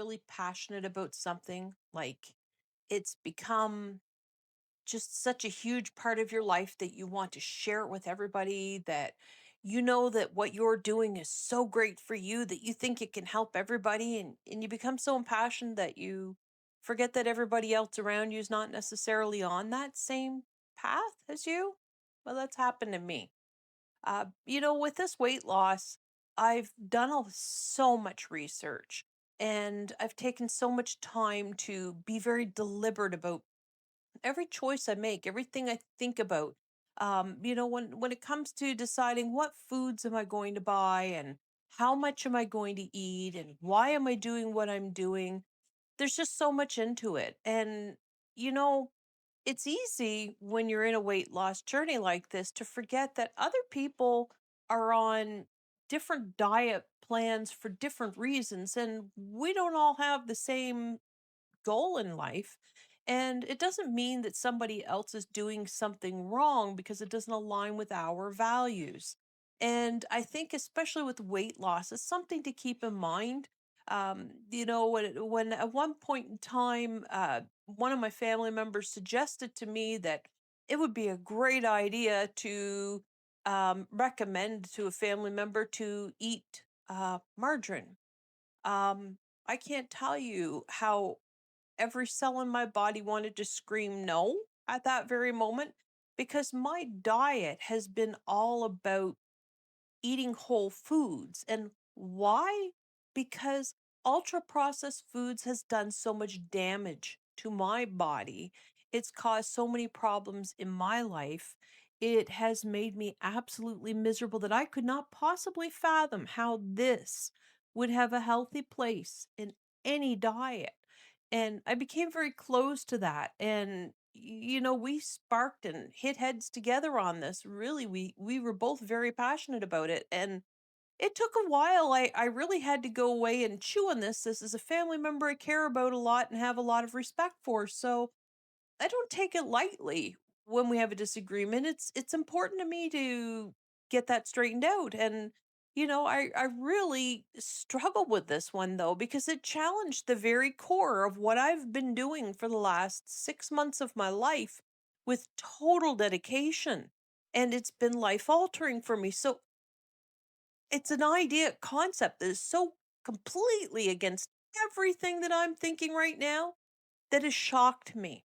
really passionate about something, like it's become just such a huge part of your life that you want to share it with everybody, that you know that what you're doing is so great for you that you think it can help everybody, and you become so impassioned that you forget that everybody else around you is not necessarily on that same path as you. Well, that's happened to me. With this weight loss, I've done so much research, and I've taken so much time to be very deliberate about every choice I make, everything I think about. When it comes to deciding what foods am I going to buy, and how much am I going to eat, and why am I doing what I'm doing, there's just so much into it. And you know, it's easy when you're in a weight loss journey like this to forget that other people are on different diet plans for different reasons, and we don't all have the same goal in life. And it doesn't mean that somebody else is doing something wrong because it doesn't align with our values. And I think, especially with weight loss, it's something to keep in mind. When at one point in time, one of my family members suggested to me that it would be a great idea to recommend to a family member to eat margarine. I can't tell you how every cell in my body wanted to scream no at that very moment, because my diet has been all about eating whole foods. And why? Because ultra processed foods has done so much damage to my body. It's caused so many problems in my life. It has made me absolutely miserable that I could not possibly fathom how this would have a healthy place in any diet. And I became very close to that. And we sparked and hit heads together on this. Really, we were both very passionate about it, and it took a while. I really had to go away and chew on this. This is a family member I care about a lot and have a lot of respect for. So I don't take it lightly when we have a disagreement. It's important to me to get that straightened out. And I really struggle with this one though, because it challenged the very core of what I've been doing for the last 6 months of my life with total dedication. And it's been life altering for me. So it's an idea concept that is so completely against everything that I'm thinking right now that has shocked me.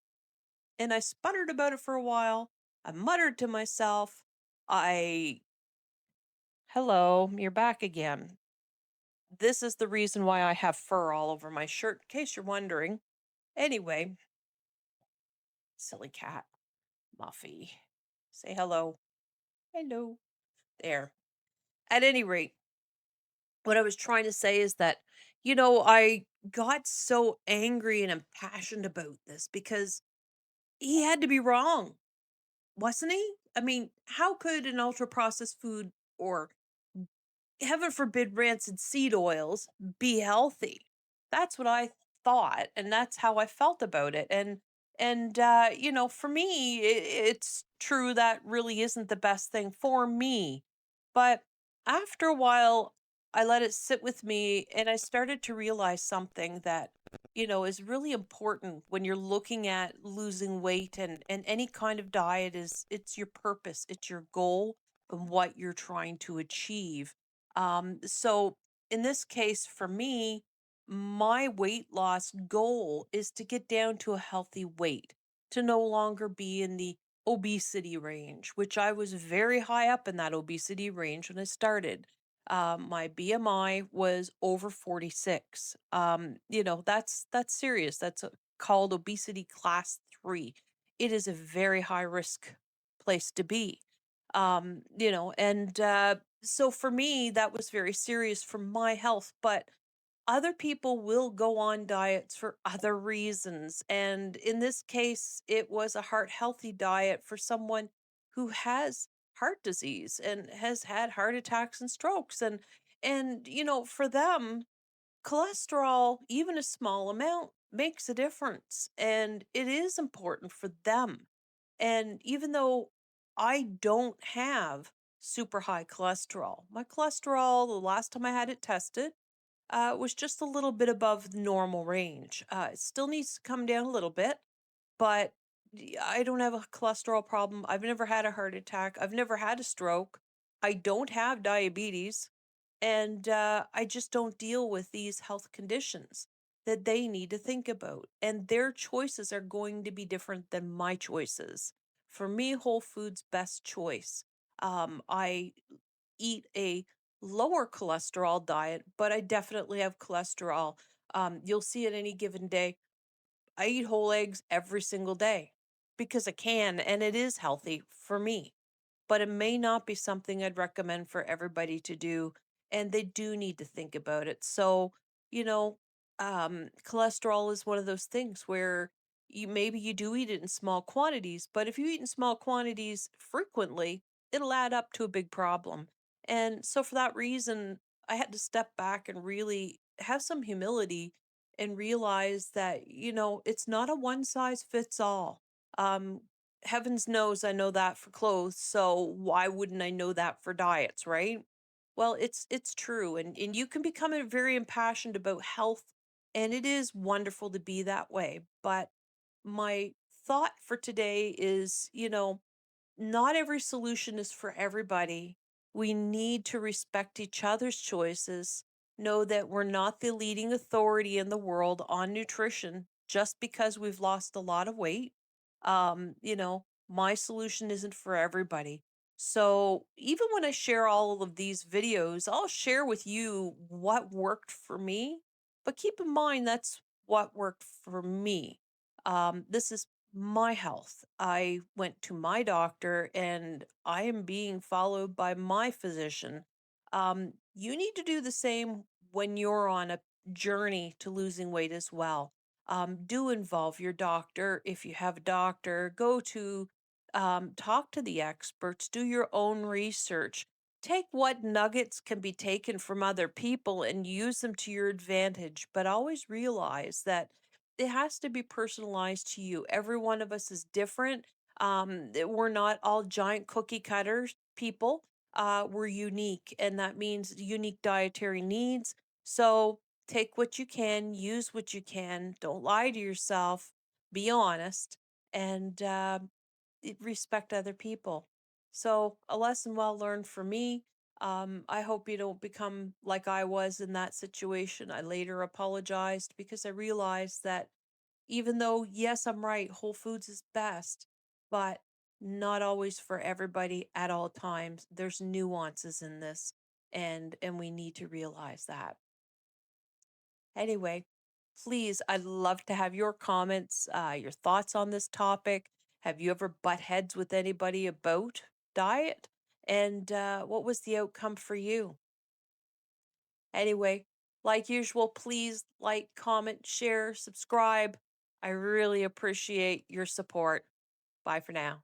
And I sputtered about it for a while. I muttered to myself. I, Hello, you're back again. This is the reason why I have fur all over my shirt, in case you're wondering. Anyway, silly cat, Muffy. Say hello. Hello. There. At any rate, what I was trying to say is that, I got so angry and impassioned about this because he had to be wrong, wasn't he? I mean, how could an ultra processed food, or heaven forbid rancid seed oils, be healthy? That's what I thought, and that's how I felt about it. And for me, it's true that really isn't the best thing for me. But after a while, I let it sit with me, and I started to realize something that is really important when you're looking at losing weight, and any kind of diet. It's your purpose, it's your goal, and what you're trying to achieve. So in this case, for me, my weight loss goal is to get down to a healthy weight, to no longer be in the obesity range, which I was very high up in that obesity range when I started. My BMI was over 46. That's serious. That's called obesity class 3. It is a very high risk place to be. And So for me, that was very serious for my health. But other people will go on diets for other reasons. And in this case, it was a heart healthy diet for someone who has heart disease and has had heart attacks and strokes. And for them, cholesterol, even a small amount, makes a difference. And it is important for them. And even though I don't have super high cholesterol, my cholesterol, the last time I had it tested, was just a little bit above the normal range. It still needs to come down a little bit, but I don't have a cholesterol problem. I've never had a heart attack. I've never had a stroke. I don't have diabetes. And I just don't deal with these health conditions that they need to think about. And their choices are going to be different than my choices. For me, Whole Foods best choice. I eat a lower cholesterol diet, but I definitely have cholesterol. You'll see it any given day. I eat whole eggs every single day because I can, and it is healthy for me, but it may not be something I'd recommend for everybody to do, and they do need to think about it. So, you know, cholesterol is one of those things where you do eat it in small quantities, but if you eat in small quantities frequently, it'll add up to a big problem. And so for that reason, I had to step back and really have some humility and realize that, it's not a one size fits all. Um, Heavens knows I know that for clothes, so why wouldn't I know that for diets, right? Well, it's true, and you can become very impassioned about health, and it is wonderful to be that way. But my thought for today is, not every solution is for everybody. We need to respect each other's choices, know that we're not the leading authority in the world on nutrition just because we've lost a lot of weight. My solution isn't for everybody. So even when I share all of these videos, I'll share with you what worked for me, but keep in mind that's what worked for me. This is my health. I went to my doctor and I am being followed by my physician. You need to do the same when you're on a journey to losing weight as well. Do involve your doctor. If you have a doctor, go to talk to the experts, do your own research. Take what nuggets can be taken from other people and use them to your advantage, but always realize that it has to be personalized to you. Every one of us is different. We're not all giant cookie cutters people. We're unique, and that means unique dietary needs. So take what you can, use what you can. Don't lie to yourself. Be honest, and respect other people. So a lesson well learned for me. I hope you don't become like I was in that situation. I later apologized because I realized that even though, yes, I'm right, Whole Foods is best, but not always for everybody at all times. There's nuances in this, and we need to realize that. Anyway, please, I'd love to have your comments, your thoughts on this topic. Have you ever butt heads with anybody about diet? And what was the outcome for you? Anyway, like usual, please like, comment, share, subscribe. I really appreciate your support. Bye for now.